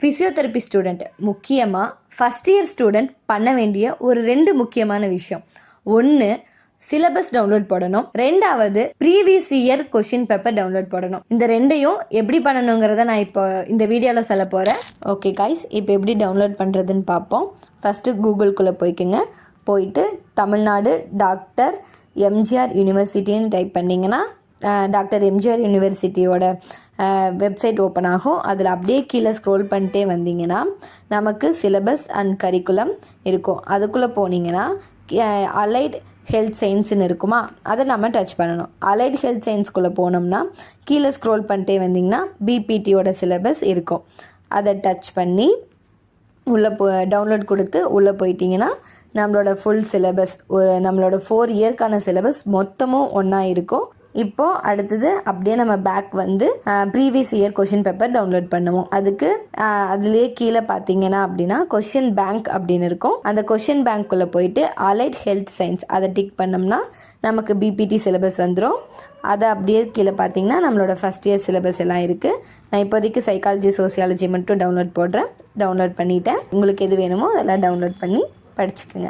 Physiotherapy student முக்கியமாக first year student பண்ண வேண்டிய ஒரு 2 முக்கியமான விஷயம். ஒன்று, சிலபஸ் டவுன்லோட் போடணும். 2வது, previous year question paper download போடணும். இந்த 2யும் எப்படி பண்ணணுங்கிறத நான் இப்போ இந்த வீடியோவில் சொல்ல போகிறேன். ஓகே காய்ஸ், இப்போ எப்படி டவுன்லோட் பண்ணுறதுன்னு பார்ப்போம். ஃபஸ்ட்டு கூகுள்குள்ளே போயிட்டு தமிழ்நாடு டாக்டர் எம்ஜிஆர் யூனிவர்சிட்டின்னு டைப் பண்ணிங்கன்னா டாக்டர் எம்ஜிஆர் யூனிவர்சிட்டியோட வெப்சைட் ஓப்பன் ஆகும். அதில் அப்படியே கீழே ஸ்க்ரோல் பண்ணிட்டே வந்தீங்கன்னா நமக்கு சிலபஸ் அண்ட் கரிக்குலம் இருக்கும். அதுக்குள்ளே போனீங்கன்னா அலைட் ஹெல்த் சயின்ஸ்னு இருக்குமா, அதை நம்ம டச் பண்ணணும். அலைட் ஹெல்த் சயின்ஸ்குள்ளே போனோம்னா கீழே ஸ்க்ரோல் பண்ணிட்டே வந்தீங்கன்னா பிபிடியோட சிலபஸ் இருக்கும். அதை டச் பண்ணி உள்ளே டவுன்லோட் கொடுத்து உள்ளே போயிட்டிங்கன்னா நம்மளோட ஃபுல் சிலபஸ், நம்மளோட 4 இயர்க்கான சிலபஸ் மொத்தமும் ஒன்றா இருக்கும். இப்போது அடுத்தது அப்படியே நம்ம பேக் வந்து previous year question paper download பண்ணுவோம். அதுக்கு அதுலேயே கீழே பார்த்தீங்கன்னா அப்படின்னா கொஷின் பேங்க் அப்படின்னு இருக்கும். அந்த கொஷின் பேங்க்குள்ளே போயிட்டு அலைட் ஹெல்த் சயின்ஸ் அதை டிக் பண்ணோம்னா நமக்கு பிபிடி சிலபஸ் வந்துடும். அதை அப்படியே கீழே பார்த்தீங்கன்னா நம்மளோட ஃபஸ்ட் இயர் சிலபஸ் எல்லாம் இருக்குது. நான் இப்போதைக்கு சைக்காலஜி சோசியாலஜி மட்டும் டவுன்லோட் பண்ணிட்டேன். உங்களுக்கு எது வேணுமோ அதெல்லாம் டவுன்லோட் பண்ணி படிச்சுக்குங்க.